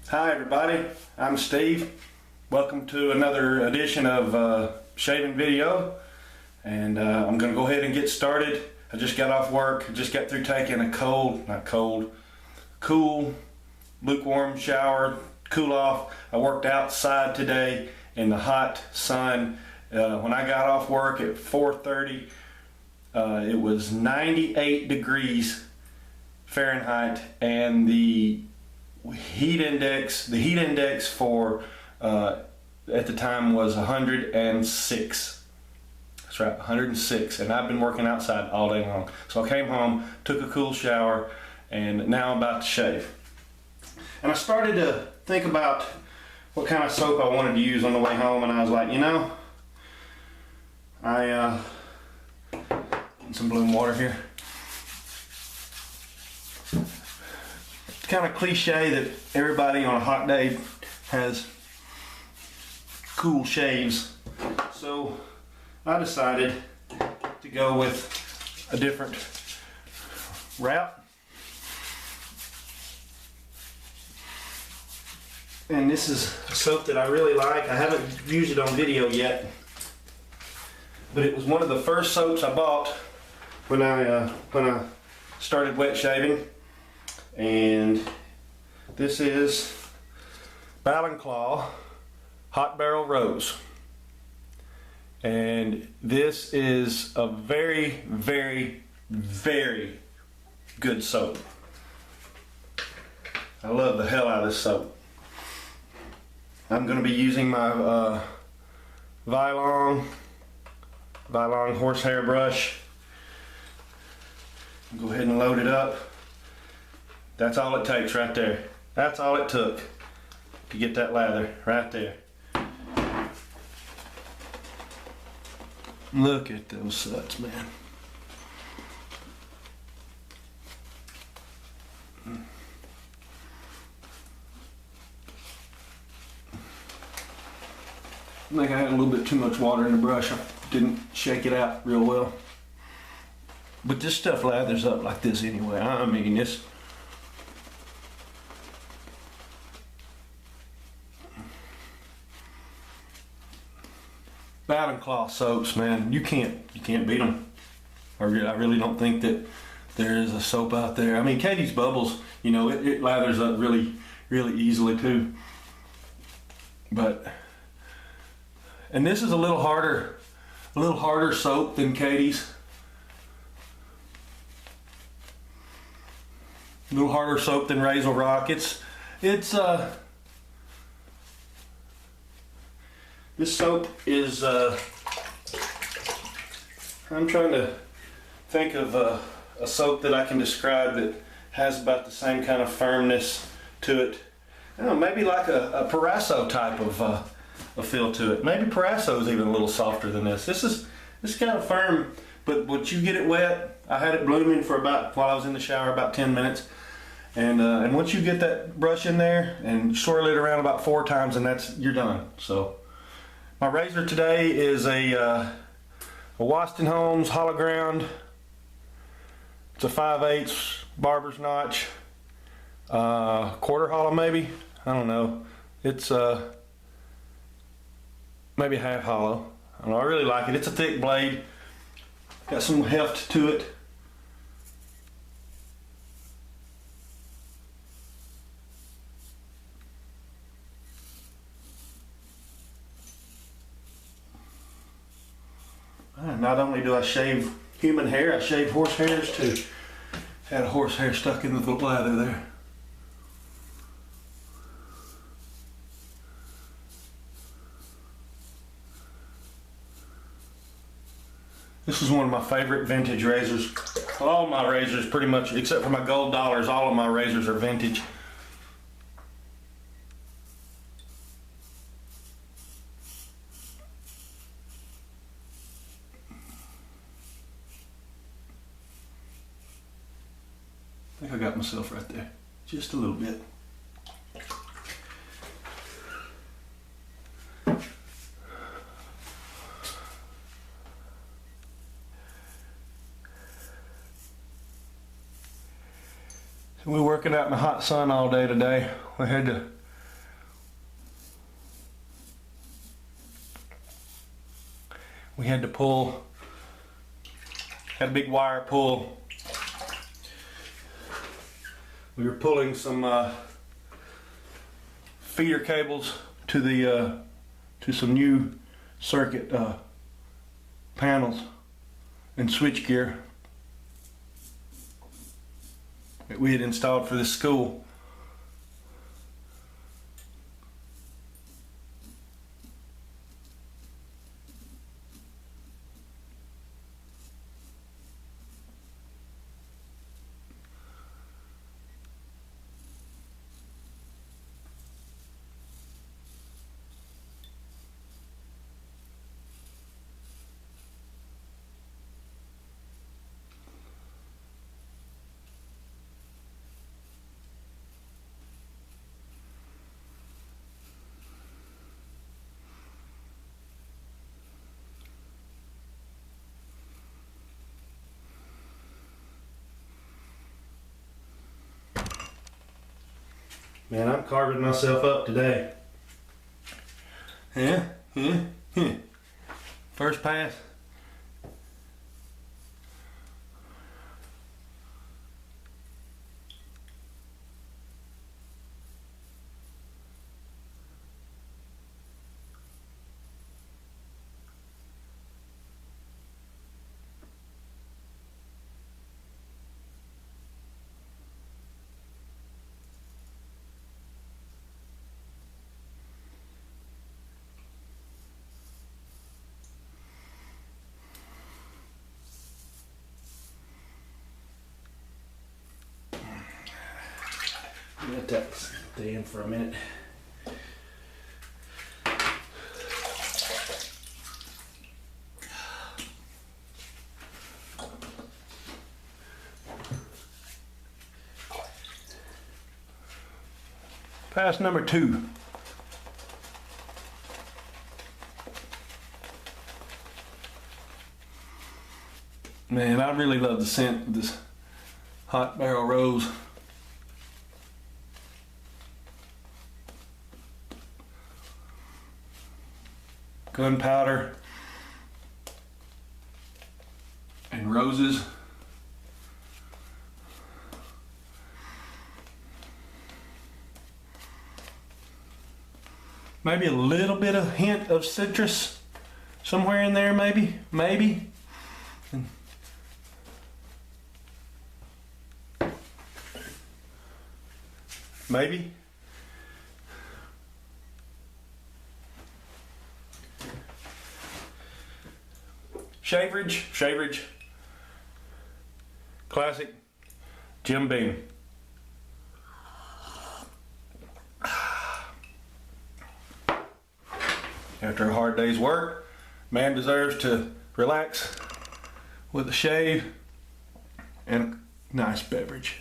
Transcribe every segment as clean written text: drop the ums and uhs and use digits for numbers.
Hi everybody, I'm Steve. Welcome to another edition of shaving video, and I'm going to go ahead and get started. I just got off work, just got through taking a cool, lukewarm shower, cool off. I worked outside today in the hot sun. When I got off work at 4:30, it was 98 degrees Fahrenheit, and the heat index for at the time was 106. That's right, 106, and I've been working outside all day long. So I came home, took a cool shower, and now I'm about to shave. And I started to think about what kind of soap I wanted to use on the way home, and I was like, you know, getting some bloom water here. It's kind of cliche that everybody on a hot day has cool shaves, so I decided to go with a different route. And this is a soap that I really like. I haven't used it on video yet, but it was one of the first soaps I bought when I started wet shaving. And this is Ballenclaugh Hot Barrel Rose, and this is a very, very, very good soap. I love the hell out of this soap. I'm going to be using my Peleon horsehair brush. Go ahead and load it up. That's all it takes right there. That's all it took to get that lather right there. Look at those suds, man. I think I had a little bit too much water in the brush. I didn't shake it out real well. But this stuff lathers up like this anyway. I mean, this. Ballenclaugh soaps, man, you can't beat them. I really don't think that there is a soap out there. I mean, Katie's Bubbles, you know, it lathers up really, really easily too. And this is a little harder soap than Katie's. A little harder soap than RazoRock. This soap is, I'm trying to think of a soap that I can describe that has about the same kind of firmness to it. I don't know, maybe like a Parasso type of feel to it. Maybe Parasso is even a little softer than this. This is kind of firm, but once you get it wet, I had it blooming for while I was in the shower, about 10 minutes. And once you get that brush in there and swirl it around about 4 times, and you're done. So. My razor today is a Wostenholm hollow ground. It's a 5/8 Barber's notch, quarter hollow maybe. I don't know. It's maybe half hollow. I don't know. I really like it. It's a thick blade. Got some heft to it. Not only do I shave human hair, I shave horse hairs too. Had a horse hair stuck in the lather there. This is one of my favorite vintage razors. All my razors, pretty much, except for my gold dollars, all of my razors are vintage. I think I got myself right there, just a little bit. So we're working out in the hot sun all day today. We had to We had to pull, had a big wire pull. We were pulling some feeder cables to the to some new circuit panels and switchgear that we had installed for this school. Man, I'm carving myself up today. Yeah. First pass. Let that stay in for a minute. Pass number 2. Man, I really love the scent of this hot barrel rose. Gunpowder and roses. Maybe a little bit of hint of citrus somewhere in there, maybe. Maybe. Shaverage, classic Jim Beam. After a hard day's work, man deserves to relax with a shave and a nice beverage.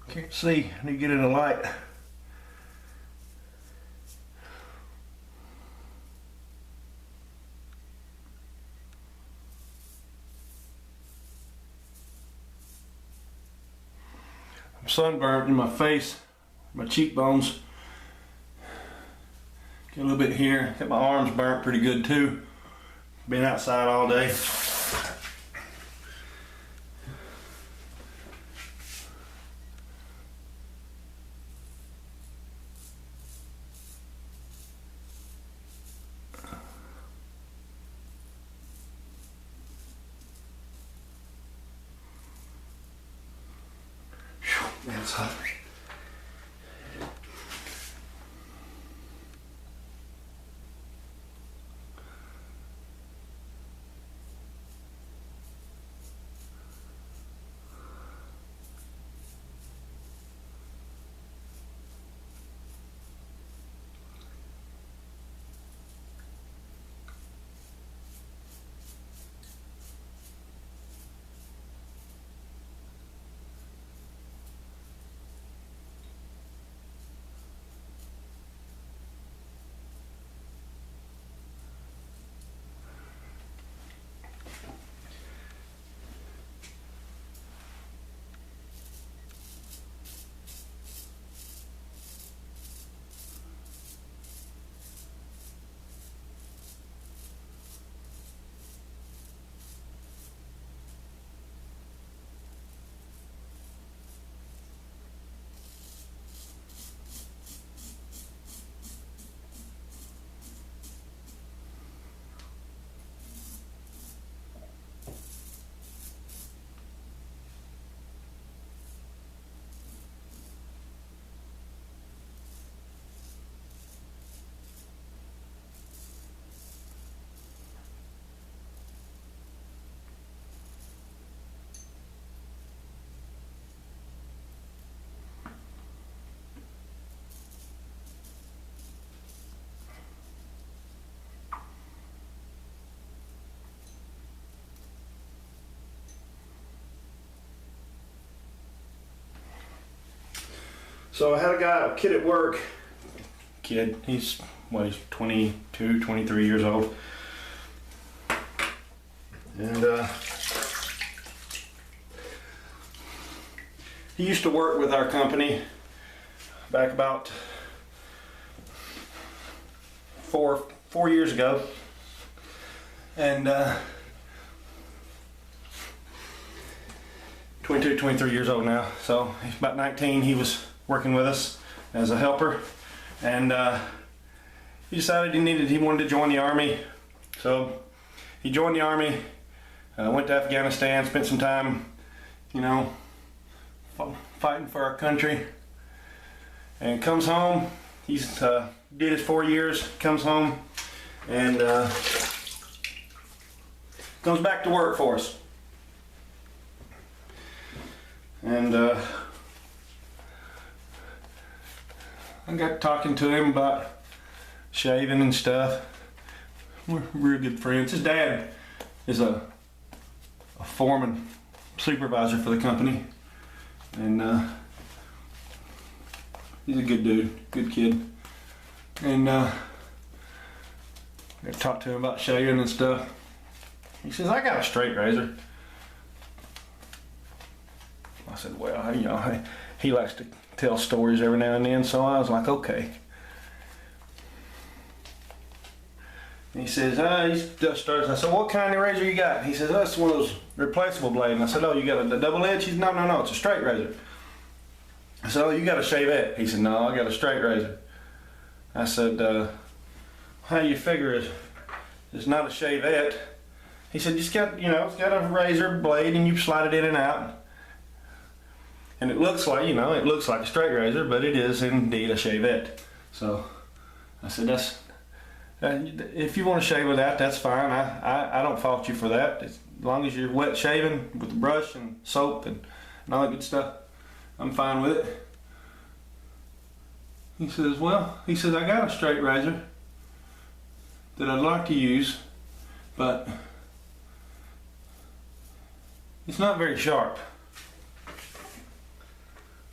Can't see, I need to get in the light. I'm sunburned in my face, my cheekbones. Get a little bit here, got my arms burnt pretty good too. Been outside all day. Man, it's hot. So I had a kid at work. He's 22, 23 years old. And he used to work with our company back about four years ago. And 22, 23 years old now. So he's about 19. He was working with us as a helper, and he decided he wanted to join the army. So he joined the army, went to Afghanistan, spent some time, fighting for our country, and comes home. He's did his 4 years, comes home, and comes back to work for us. And I got talking to him about shaving and stuff. We're real good friends. His dad is a foreman, supervisor for the company, and he's a good dude, good kid. And I talked to him about shaving and stuff. He says, "I got a straight razor." I said, "Well, he likes to tell stories every now and then," so I was like, "Okay." And he says, he just starts. I said, "What kind of razor you got?" He says, "Oh, it's one of those replaceable blades." And I said, "Oh, you got a double edge?" He said, No, it's a straight razor." I said, "Oh, you got a shavette?" He said, "No, I got a straight razor." I said, "How do you figure it's not a shavette?" He said, "Just got, it's got a razor blade and you slide it in and out. And it looks like, it looks like a straight razor, but it is indeed a shavette." So I said, if you want to shave with that, that's fine. I don't fault you for that. As long as you're wet shaving with the brush and soap and all that good stuff, I'm fine with it. He says, I got a straight razor that I'd like to use, but it's not very sharp.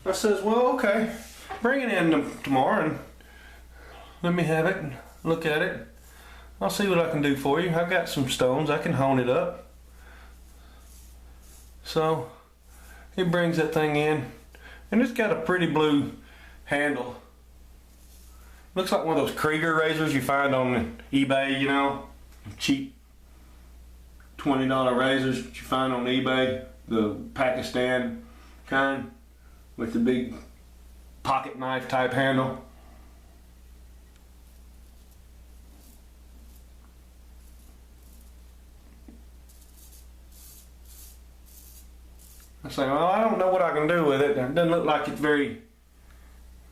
I says, "Well, okay, bring it in tomorrow and let me have it and look at it. I'll see what I can do for you. I've got some stones, I can hone it up." So he brings that thing in, and it's got a pretty blue handle. Looks like one of those Krieger razors you find on eBay, cheap $20 razors that you find on eBay, the Pakistan kind, with the big pocket knife type handle. I say, well, I don't know what I can do with it. It doesn't look like it's very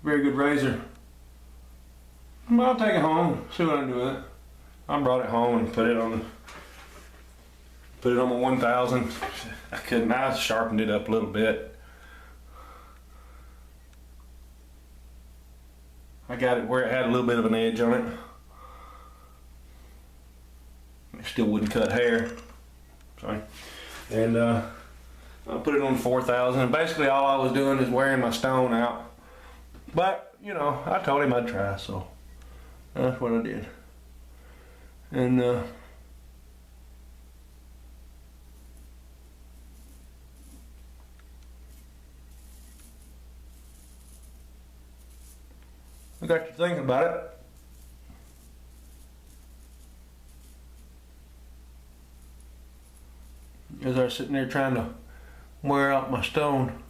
good razor. Well, I'll take it home, see what I can do with it. I brought it home and put it on my 1000. I sharpened it up a little bit. I got it where it had a little bit of an edge on it. It still wouldn't cut hair. Sorry. And I put it on 4000. And basically all I was doing is wearing my stone out. But, you know, I told him I'd try, so that's what I did. And I got you thinking about it. As I was sitting there trying to wear out my stone,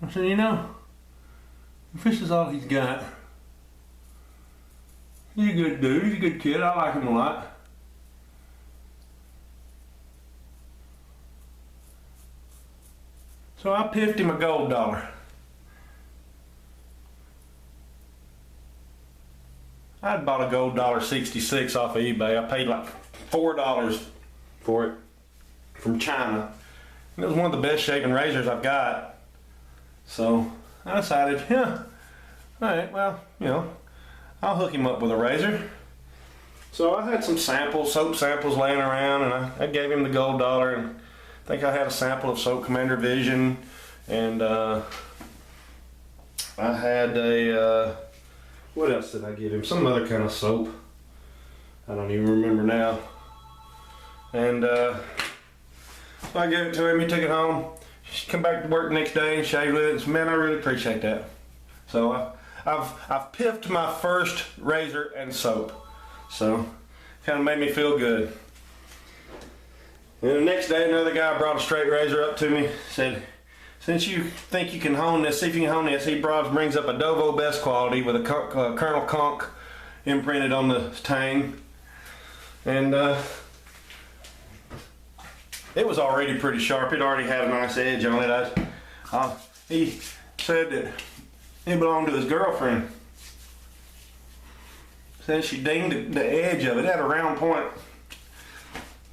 I said, you know, if this is all he's got, he's a good dude, he's a good kid, I like him a lot. So I piffed him a gold dollar. I'd bought a gold $1.66 off of eBay. I paid like $4 for it from China. And it was one of the best shaving razors I've got. So I decided, yeah, alright, well, you know, I'll hook him up with a razor. So I had some samples, soap samples laying around, and I gave him the gold dollar, and I think I had a sample of Soap Commander Vision, and I had a what else did I give him? Some other kind of soap. I don't even remember now. And so I gave it to him, he took it home. Come back to work the next day and shaved with it. And said, man, I really appreciate that. So I've piffed my first razor and soap. So kind of made me feel good. And the next day another guy brought a straight razor up to me, said, since you think you can hone this, see if you can hone this. He brings up a Dovo Best Quality with a Colonel Conk imprinted on the tang. And it was already pretty sharp. It already had a nice edge on it. He said that it belonged to his girlfriend. Said she dinged the edge of it. It had a round point.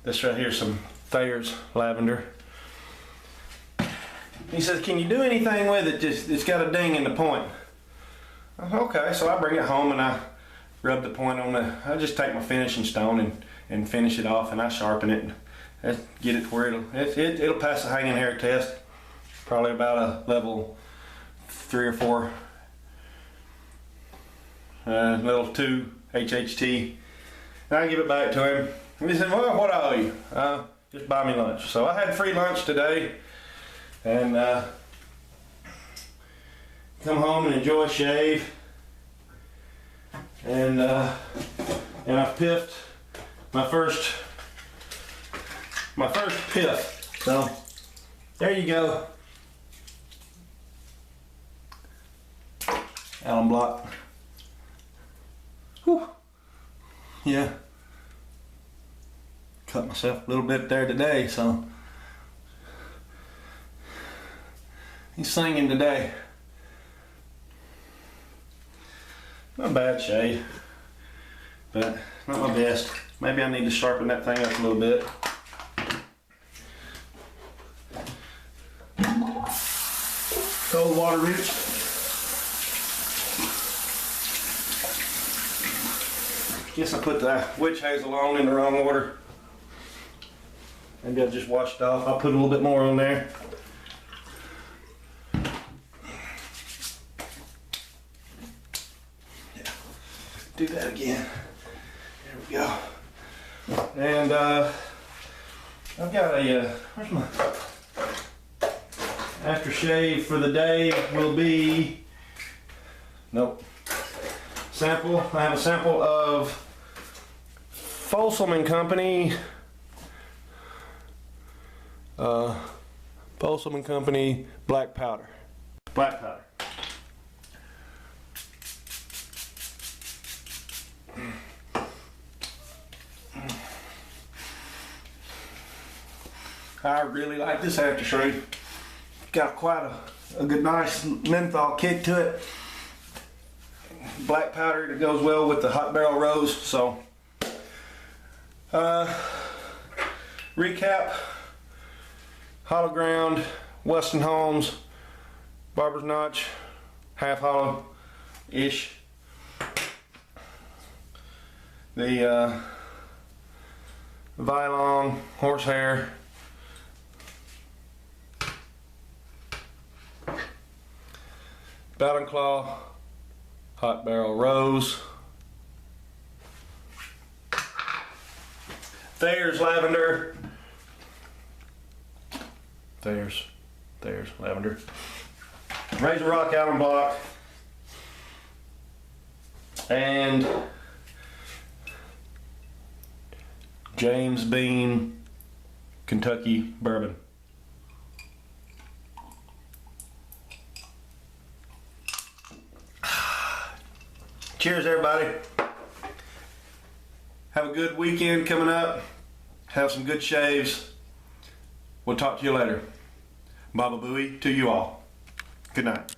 This right here is some Thayer's Lavender. He says, can you do anything with it? It's got a ding in the point. I said, okay, so I bring it home and I rub the point on I just take my finishing stone and finish it off, and I sharpen it and get it to where it'll pass the hanging hair test. Probably about a level 3 or 4. Level 2 HHT. And I give it back to him. And he said, well, what I owe you? Just buy me lunch. So I had free lunch today. And come home and enjoy a shave. And I've piffed my first piff. So there you go. Alum block. Whew. Yeah. Cut myself a little bit there today, so he's singing today. Not a bad shade, but not my best. Maybe I need to sharpen that thing up a little bit. Cold water rich. Guess I put the witch hazel on in the wrong order. Maybe I just washed it off. I'll put a little bit more on there. Yeah. Do that again. There we go. And I've got a where's my aftershave for the day will be sample. I have a sample of Folsom and Company. Folsom and Company black powder. Black powder. I really like this aftershave. Got quite a good, nice menthol kick to it. Black powder that goes well with the hot barrel rose. So, recap: hollow ground, Wostenholm's, Barber's notch, half hollow ish. The Vylon horsehair, Ballenclaugh hot barrel rose, Thayer's lavender, Thayer's lavender, RazoRock alum block, and James Bean Kentucky bourbon. Cheers, everybody. Have a good weekend coming up. Have some good shaves. We'll talk to you later. Baba Booey to you all. Good night.